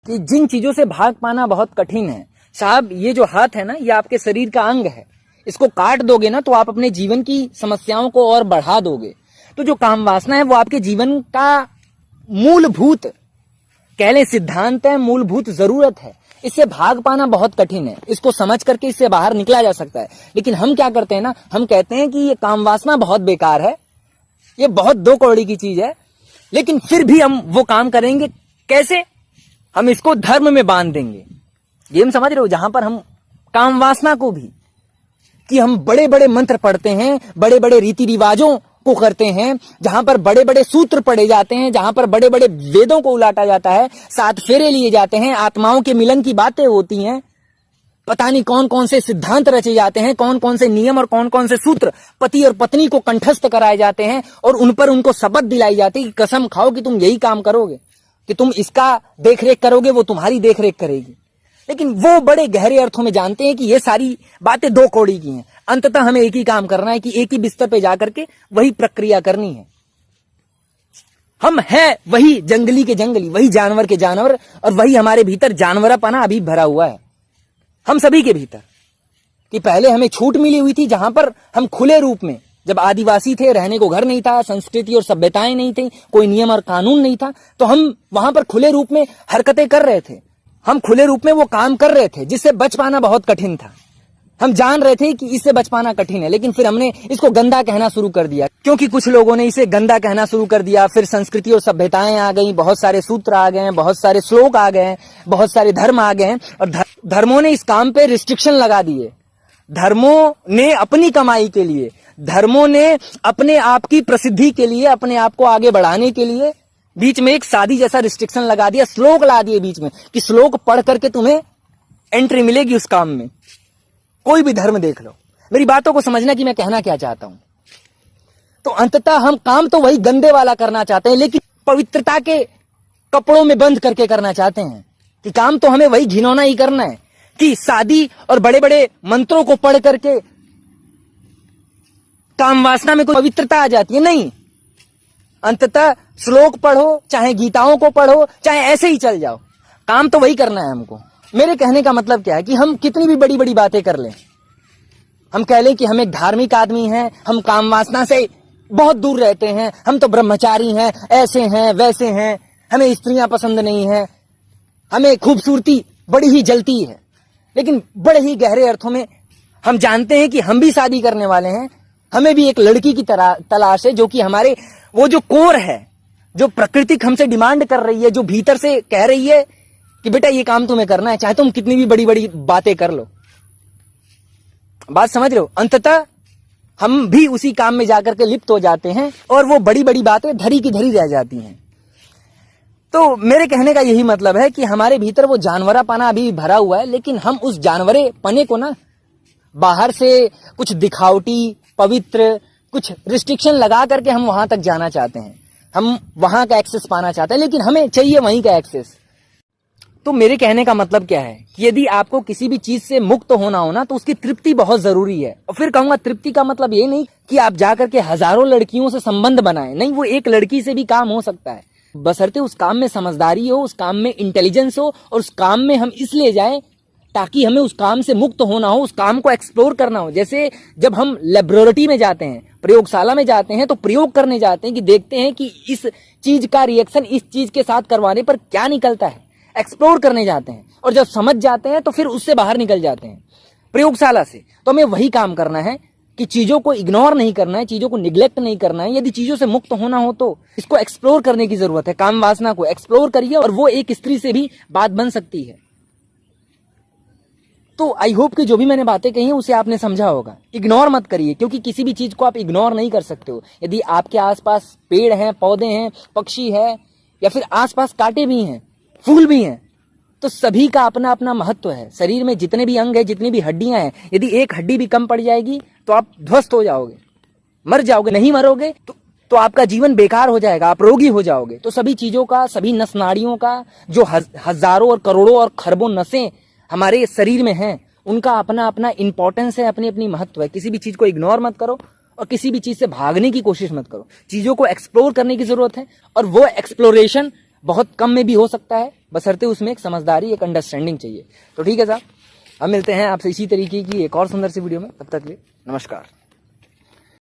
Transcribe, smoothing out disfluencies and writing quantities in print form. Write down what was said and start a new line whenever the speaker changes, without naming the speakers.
कि जिन चीजों से भाग पाना बहुत कठिन है। साहब, ये जो हाथ है ना, ये आपके शरीर का अंग है। इसको काट दोगे ना तो आप अपने जीवन की समस्याओं को और बढ़ा दोगे। तो जो काम वासना है वो आपके जीवन का मूलभूत, कह लें सिद्धांत है, मूलभूत जरूरत है। इससे भाग पाना बहुत कठिन है। इसको समझ करके इससे बाहर निकला जा सकता है। लेकिन हम क्या करते हैं ना, हम कहते हैं कि ये काम वासना बहुत बेकार है, ये बहुत दो कौड़ी की चीज है, लेकिन फिर भी हम वो काम करेंगे। कैसे? हम इसको धर्म में बांध देंगे। ये हम समझ रहे हो, जहां पर हम काम वासना को भी, कि हम बड़े बड़े मंत्र पढ़ते हैं, बड़े बड़े रीति रिवाजों को करते हैं, जहां पर बड़े बड़े सूत्र पढ़े जाते हैं, जहां पर बड़े बड़े वेदों को उलाटा जाता है, 7 फेरे लिए जाते हैं, आत्माओं के मिलन की बातें होती हैं, पता नहीं कौन कौन से सिद्धांत रचे जाते हैं, कौन कौन से नियम और कौन कौन से सूत्र पति और पत्नी को कंठस्थ कराए जाते हैं, और उन पर उनको शपथ दिलाई जाती है कि कसम खाओ कि तुम यही काम करोगे, कि तुम इसका देखरेख करोगे, वो तुम्हारी देखरेख करेगी। लेकिन वो बड़े गहरे अर्थों में जानते हैं कि ये सारी बातें दो कौड़ी की हैं। अंततः हमें एक ही काम करना है कि एक ही बिस्तर पे जाकर के वही प्रक्रिया करनी है। हम हैं वही जंगली के जंगली, वही जानवर के जानवर, और वही हमारे भीतर जानवरापना अभी भरा हुआ है हम सभी के भीतर। कि पहले हमें छूट मिली हुई थी, जहां पर हम खुले रूप में, जब आदिवासी थे, रहने को घर नहीं था, संस्कृति और सभ्यताएं नहीं थी, कोई नियम और कानून नहीं था, तो हम वहां पर खुले रूप में हरकतें कर रहे थे, हम खुले रूप में वो काम कर रहे थे जिससे बच पाना बहुत कठिन था। हम जान रहे थे कि इससे बच पाना कठिन है, लेकिन फिर हमने इसको गंदा कहना शुरू कर दिया, क्योंकि कुछ लोगों ने इसे गंदा कहना शुरू कर दिया। फिर संस्कृति और सभ्यताएं आ गई, बहुत सारे सूत्र आ गए हैं, बहुत सारे श्लोक आ गए हैं, बहुत सारे धर्म आ गए हैं, और धर्मों ने इस काम पे रिस्ट्रिक्शन लगा दिए। धर्मों ने अपनी कमाई के लिए, धर्मों ने अपने आप की प्रसिद्धि के लिए, अपने आप को आगे बढ़ाने के लिए बीच में एक शादी जैसा रिस्ट्रिक्शन लगा दिया, श्लोक ला दिए बीच में कि श्लोक पढ़ करके तुम्हें एंट्री मिलेगी उस काम में। कोई भी धर्म देख लो, मेरी बातों को समझना कि मैं कहना क्या चाहता हूं। तो अंततः हम काम तो वही गंदे वाला करना चाहते हैं, लेकिन पवित्रता के कपड़ों में बंद करके करना चाहते हैं। कि काम तो हमें वही घिनौना ही करना है, कि शादी और बड़े बड़े मंत्रों को पढ़ करके काम वासना में कोई पवित्रता आ जाती है। नहीं, अंततः श्लोक पढ़ो, चाहे गीताओं को पढ़ो, चाहे ऐसे ही चल जाओ, काम तो वही करना है हमको। मेरे कहने का मतलब क्या है कि हम कितनी भी बड़ी बड़ी बातें कर लें, हम कह लें कि हम एक धार्मिक आदमी हैं, हम काम वासना से बहुत दूर रहते हैं, हम तो ब्रह्मचारी हैं, ऐसे हैं वैसे हैं, हमें स्त्रियां पसंद नहीं है, हमें खूबसूरती बड़ी ही जलती है, लेकिन बड़े ही गहरे अर्थों में हम जानते हैं कि हम भी शादी करने वाले हैं, हमें भी एक लड़की की तलाश है, जो कि हमारे वो जो कोर है, जो प्रकृति हमसे डिमांड कर रही है, जो भीतर से कह रही है कि बेटा ये काम तुम्हें करना है, चाहे तुम कितनी भी बड़ी बड़ी बातें कर लो। बात समझ रहे हो? अंततः हम भी उसी काम में जाकर के लिप्त हो जाते हैं, और वो बड़ी बड़ी बातें धरी की धरी रह जाती हैं। तो मेरे कहने का यही मतलब है कि हमारे भीतर वो जानवरापना अभी भरा हुआ है, लेकिन हम उस जानवरे पने को ना बाहर से कुछ दिखावटी, पवित्र, कुछ रिस्ट्रिक्शन लगा करके हम वहां तक जाना चाहते हैं, हम वहां का एक्सेस पाना चाहते हैं, लेकिन हमें चाहिए वहीं का एक्सेस। तो मेरे कहने का मतलब क्या है कि यदि आपको किसी भी चीज से मुक्त होना हो ना, तो उसकी तृप्ति बहुत जरूरी है। और फिर कहूंगा, तृप्ति का मतलब ये नहीं कि आप जाकर के हजारों लड़कियों से संबंध बनाएं, नहीं, वो एक लड़की से भी काम हो सकता है, बशर्ते उस काम में समझदारी हो, उस काम में इंटेलिजेंस हो, और उस काम में हम इसलिए जाएं ताकि हमें उस काम से मुक्त होना हो, उस काम को एक्सप्लोर करना हो। जैसे जब हम लेबोरेटरी में जाते हैं, प्रयोगशाला में जाते हैं, तो प्रयोग करने जाते हैं कि देखते हैं कि इस चीज का रिएक्शन इस चीज के साथ करवाने पर क्या निकलता है, एक्सप्लोर करने जाते हैं, और जब समझ जाते हैं तो फिर उससे बाहर निकल जाते हैं प्रयोगशाला से। तो हमें वही काम करना है कि चीजों को इग्नोर नहीं करना है, चीजों को निग्लेक्ट नहीं करना है। यदि चीजों से मुक्त होना हो तो इसको एक्सप्लोर करने की जरूरत है, काम वासना को एक्सप्लोर करिए, और वो एक स्त्री से भी बात बन सकती है। तो आई होप कि जो भी मैंने बातें कही हैं उसे आपने समझा होगा। इग्नोर मत करिए, क्योंकि किसी भी चीज को आप इग्नोर नहीं कर सकते हो। यदि आपके आसपास पेड़ हैं, पौधे हैं, पक्षी है, या फिर आसपास कांटे भी हैं, फूल भी हैं, तो सभी का अपना अपना महत्व है। शरीर में जितने भी अंग है, जितनी भी हड्डियां हैं, यदि एक हड्डी भी कम पड़ जाएगी तो आप ध्वस्त हो जाओगे, मर जाओगे। नहीं मरोगे तो आपका जीवन बेकार हो जाएगा, आप रोगी हो जाओगे। तो सभी चीजों का, सभी नस नाड़ियों का, जो हजारों और करोड़ों और खरबों नसें हमारे शरीर में हैं, उनका अपना अपना इंपॉर्टेंस है, अपनी अपनी महत्व है। किसी भी चीज को इग्नोर मत करो, और किसी भी चीज से भागने की कोशिश मत करो। चीजों को एक्सप्लोर करने की जरूरत है, और वो एक्सप्लोरेशन बहुत कम में भी हो सकता है, बशर्ते उसमें एक समझदारी, एक अंडरस्टैंडिंग चाहिए। तो ठीक है साहब, हम मिलते हैं आपसे इसी तरीके की एक और सुंदर सी वीडियो में। तब तक के लिए नमस्कार।